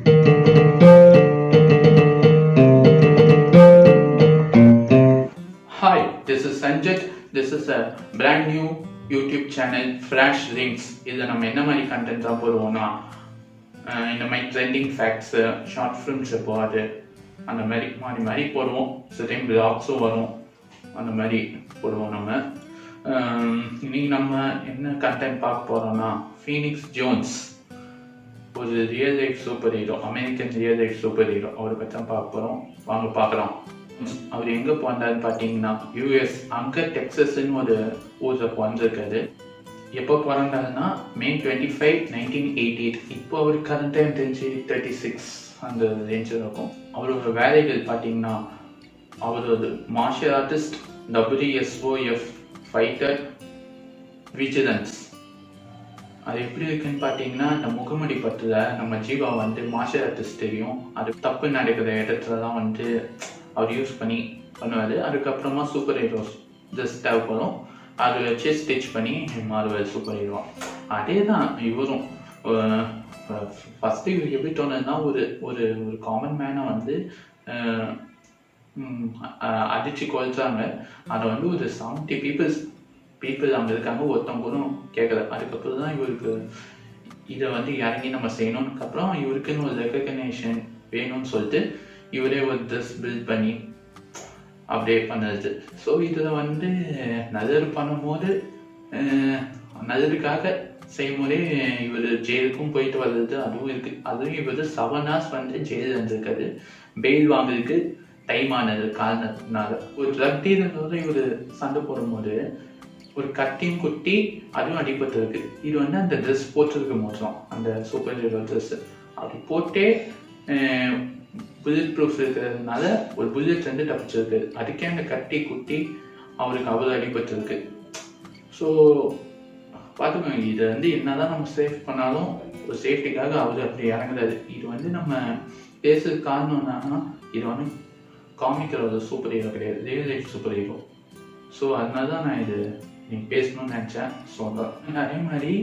Hi, this is Sanjit. This is a brand new YouTube channel, Flash Links. இதில் நம்ம என்ன மாதிரி content தான் போடுவோம்னா இந்த மாதிரி ட்ரெண்டிங் ஃபேக்ட்ஸு, ஷார்ட் ஃபிலிம்ஸ் போகாது அந்த மாதிரி மாறி மாறி போடுவோம். சில டைம் பிளாக்ஸும் வரும், அந்த மாதிரி போடுவோம் நம்ம. இன்னைக்கு நம்ம என்ன கண்டென்ட் பார்க்க போகிறோம்னா, ஃபீனிக்ஸ் ஜோன்ஸ், ஒரு real life super hero, American real life super hero, அவரை பற்றி தான் பார்க்க போகிறோம். வாங்க பார்க்கலாம். அவர் எங்கே பிறந்தாருன்னு பார்த்தீங்கன்னா யூஎஸ், அங்கே டெக்ஸஸ்ன்னு ஒரு ஊரில் பிறந்திருக்காரு. எப்போ பிறந்தாருன்னா May 25, 1988. இப்போ அவர் கரண்ட்டாக தெரிஞ்சு 36 அந்த ரேஞ்சில் இருக்கும். அவரோட வேலைகள் பார்த்தீங்கன்னா, அவர் ஒரு martial artist, WSOF fighter, vigilance. அது எப்படி இருக்குன்னு பார்த்தீங்கன்னா, இந்த முகமடி படத்தில் நம்ம ஜீவா மார்ஷியல் ஆர்டிஸ்ட் தெரியும், அது தப்பு நடக்கிற இடத்துல தான் அவர் யூஸ் பண்ணி பண்ணுவார். அதுக்கப்புறமா சூப்பர் ஹீரோஸ் ஜஸ்ட் தேவைப்படும், அதை வச்சு ஸ்டிச் பண்ணி மாறுவார் சூப்பர் ஹீரோ. அதே தான் இவரும். ஃபஸ்ட்டு இவருக்கு எப்படி தோணுதுன்னா, ஒரு ஒரு ஒரு காமன் மேனை அடித்து கொளுத்துறாங்க. அதை ஒரு 70 பீப்புள் அங்கே இருக்காங்க, ஒருத்தவங்க கூட கேட்கல. அதுக்கப்புறம் தான் இவருக்கு இதை இறங்கி நம்ம செய்யணும்னு அப்புறம் இவருக்குன்னு ஒரு ரெக்கக்னேஷன் வேணும்னு சொல்லிட்டு இவரே ஒரு ட்ரெஸ் பில்ட் பண்ணி அப்படியே பண்ணுறது. ஸோ இதில் நல்லது பண்ணும்போது, நல்லதுக்காக செய்யும் போதே இவர் ஜெயிலுக்கும் போயிட்டு வர்றது அதுவும் இருக்குது. அதுவும் இவர் 7 hours ஜெயிலில் இருந்திருக்காரு, பெயில் வாங்குறதுக்கு டைம் ஆனது காரணத்தினால. ஒரு ட்ரக் டீலரோட இவர் சண்டை போடும்போது ஒரு கத்தியும் குட்டி அதுவும் அடிபட்டு இருக்கு. இது அந்த ட்ரெஸ் போட்டிருக்கு மோசம், அந்த சூப்பர் ஹீரோ ட்ரெஸ் அப்படி போட்டே புல்லட் ப்ரூஃப் இருக்கிறதுனால ஒரு புல்லட் தப்பிச்சிருக்கு. அதுக்கே அந்த கட்டி குட்டி அவருக்கு அவ்வளோ அடிபட்டுருக்கு. ஸோ பார்த்துக்கோங்க, இதை என்னதான் நம்ம சேஃப் பண்ணாலும் ஒரு சேஃப்டிக்காக அவர் அப்படி இறங்குறாரு. இது நம்ம பேசுறதுக்கு காரணம் என்னன்னா, இது காமிக்கிற ஒரு சூப்பர் ஹீரோ கிடையாது, real life super hero. So அதனால தான் நான் இது நீங்கள் பேசணும்னு நினச்சேன். ஸோ அதே மாதிரி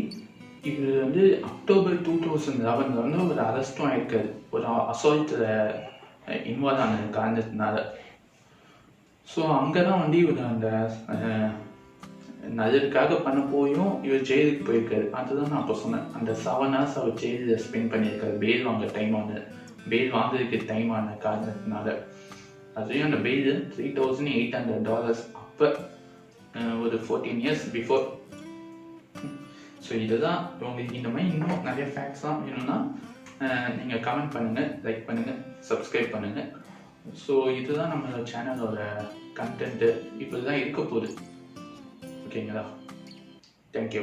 இவர் October 2011 ஒரு அரெஸ்ட்டும் ஆயிருக்காரு, ஒரு அசால்ட்டில் இன்வால்வ் ஆன காரணத்தினால. ஸோ அங்கே தான் இவர் அந்த நல்லதுக்காக பண்ண போயும் இவர் ஜெயிலுக்கு போயிருக்காரு. அதுதான் நான் அப்போ சொன்னேன், அந்த 7 hours அவர் ஜெயிலில் ஸ்பெண்ட் பண்ணியிருக்காரு, பெயில் வாங்குறதுக்கு டைம் ஆன காரணத்தினால. அதுலேயும் அந்த பெயில் $3,800 அப்போ, ஒரு 14 years பிஃபோர். ஸோ இதுதான். உங்களுக்கு இந்த மாதிரி இன்னும் நிறைய ஃபேக்ட்ஸ்லாம் வேணும்னா நீங்கள் கமெண்ட் பண்ணுங்கள், லைக் பண்ணுங்கள், சப்ஸ்கிரைப் பண்ணுங்கள். ஸோ இதுதான் நம்மளோட சேனலோட கண்டென்ட்டு. இப்படி தான் இருக்க போகுது. ஓகேங்களா? தேங்க்யூ.